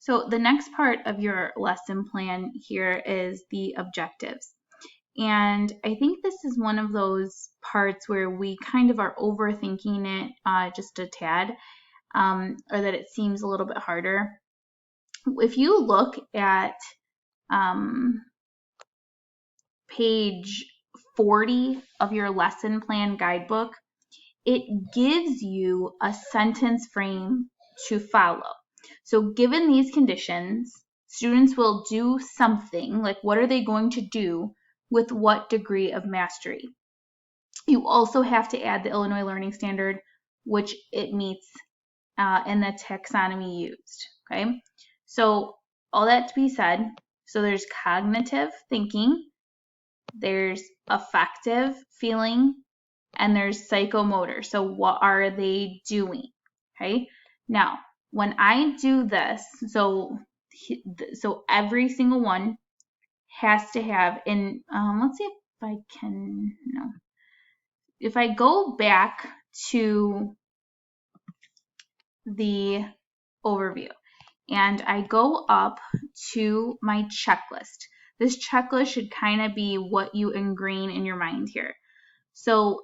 So the next part of your lesson plan here is the objectives. And I think this is one of those parts where we kind of are overthinking it just a tad, or that it seems a little bit harder. If you look at page 40 of your lesson plan guidebook, it gives you a sentence frame to follow. So given these conditions, students will do something, like what are they going to do with what degree of mastery? You also have to add the Illinois Learning Standard, which it meets in the taxonomy used, okay? So all that to be said, so there's cognitive thinking, there's affective feeling, and there's psychomotor. So what are they doing? Okay. Now, when I do this, so every single one has to have in, let's see if I can, no. If I go back to the overview and I go up to my checklist, this checklist should kind of be what you ingrain in your mind here. So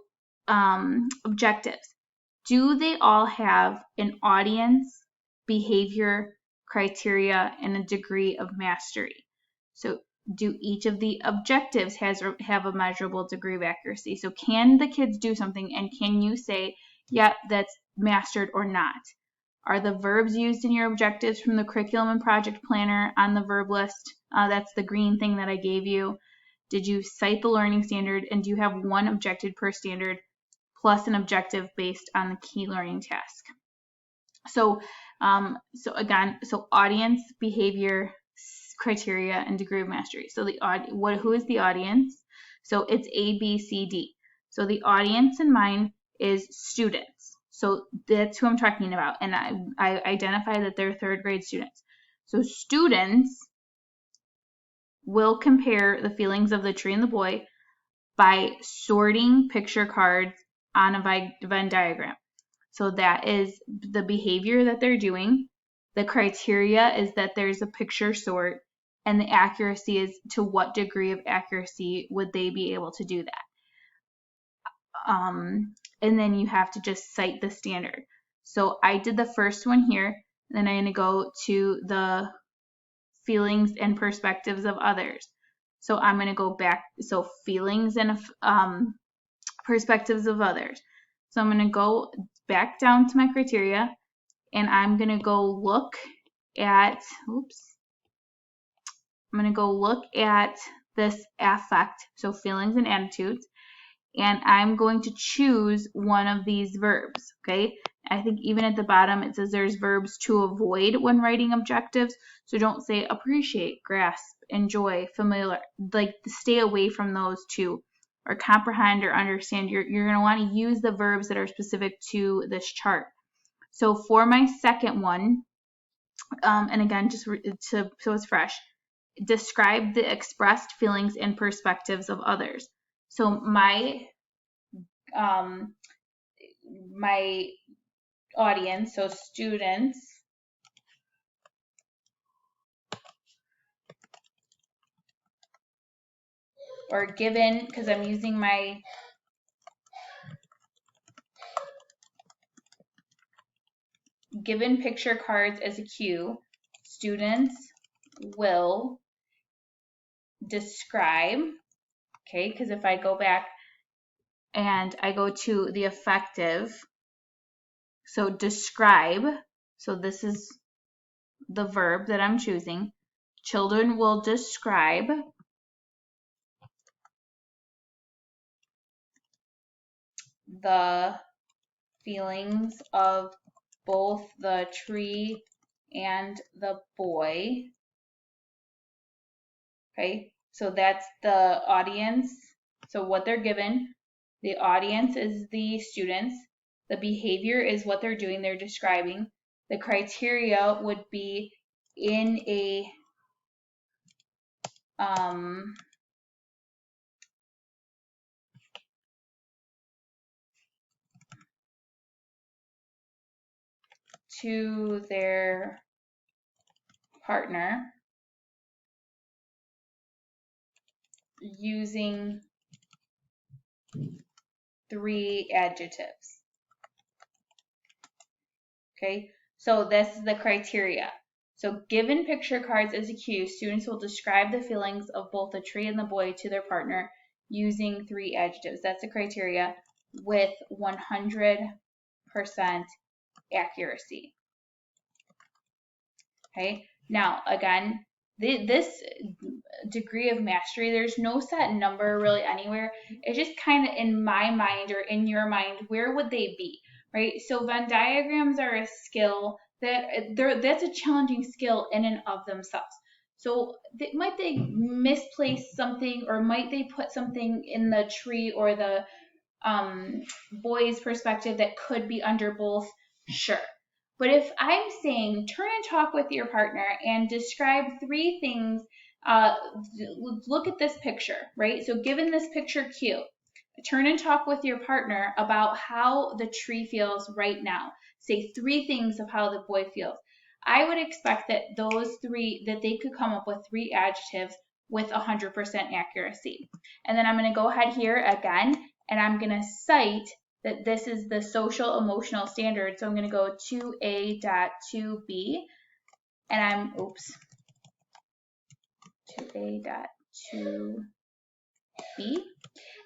objectives. Do they all have an audience, behavior, criteria, and a degree of mastery? So do each of the objectives have a measurable degree of accuracy? So can the kids do something, and can you say, yeah, that's mastered or not? Are the verbs used in your objectives from the curriculum and project planner on the verb list? That's the green thing that I gave you. Did you cite the learning standard, and do you have one objective per standard plus an objective based on the key learning task? So again, audience, behavior, criteria, and degree of mastery. So who is the audience? So it's A, B, C, D. So the audience in mine is students. So that's who I'm talking about, and I identify that they're third grade students. So students will compare the feelings of the tree and the boy by sorting picture cards on a Venn diagram. So that is the behavior that they're doing. The criteria is that there's a picture sort, and the accuracy is to what degree of accuracy would they be able to do that. And then you have to just cite the standard. So I did the first one here, then I'm going to go to the feelings and perspectives of others. So I'm going to go back, so feelings and perspectives of others. So I'm going to go back down to my criteria, and I'm going to go look at, I'm going to go look at this affect, so feelings and attitudes, and I'm going to choose one of these verbs, okay? I think even at the bottom it says there's verbs to avoid when writing objectives, so don't say appreciate, grasp, enjoy, familiar, like stay away from those two, or comprehend or understand. You're going to want to use the verbs that are specific to this chart. So for my second one, and again, just so it's fresh, describe the expressed feelings and perspectives of others. So my audience, so students, or given, because I'm using my given picture cards as a cue, students will describe, okay, because if I go back and I go to the affective, so describe, so this is the verb that I'm choosing. Children will describe the feelings of both the tree and the boy. Okay, so that's the audience. So what they're given, the audience is the students. The behavior is what they're doing, they're describing. The criteria would be in a to their partner using 3 adjectives. Okay, so this is the criteria. So given picture cards as a cue, students will describe the feelings of both the tree and the boy to their partner using 3 adjectives. That's the criteria with 100% accuracy. Okay, now again, this degree of mastery, there's no set number really anywhere. It's just kind of in my mind or in your mind, where would they be, right? So Venn diagrams are a skill that's a challenging skill in and of themselves. So might they misplace something, or might they put something in the tree or the boy's perspective that could be under both? Sure. But if I'm saying turn and talk with your partner and describe 3 things, look at this picture, right? So given this picture cue, turn and talk with your partner about how the tree feels right now. Say 3 things of how the boy feels. I would expect that that they could come up with 3 adjectives with 100% accuracy. And then I'm going to go ahead here again, and I'm going to cite that this is the social emotional standard. So I'm going to go 2A.2b, and I'm, 2A.2b.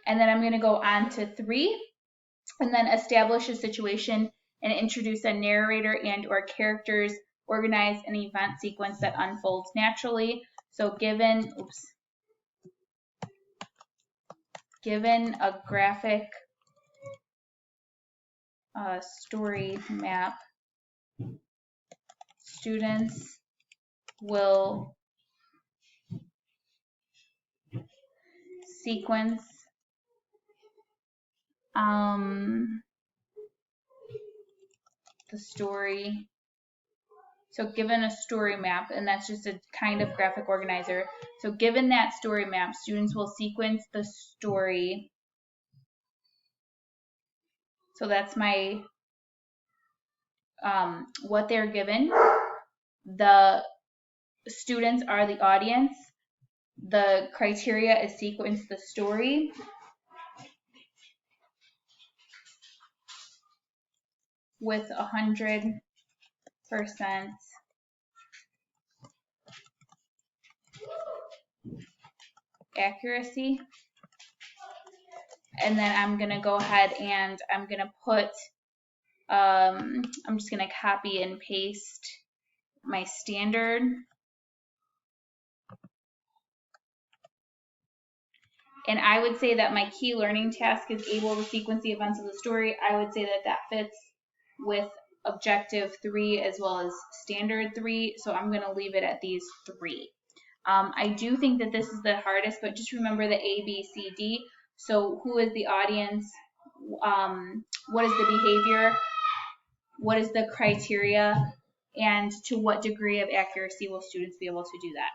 And then I'm going to go on to 3, and then establish a situation and introduce a narrator and or characters, organize an event sequence that unfolds naturally. So given a graphic story map, students will sequence the story. So given a story map, and that's just a kind of graphic organizer. So given that story map, students will sequence the story. So that's my what they're given. The students are the audience. The criteria is sequence the story. With 100% accuracy. And then I'm going to go ahead and I'm going to put, I'm just going to copy and paste my standard. And I would say that my key learning task is able to sequence the events of the story. I would say that that fits with objective 3 as well as standard 3. So I'm going to leave it at these 3. I do think that this is the hardest, but just remember the A, B, C, D. So who is the audience? What is the behavior? What is the criteria? And to what degree of accuracy will students be able to do that?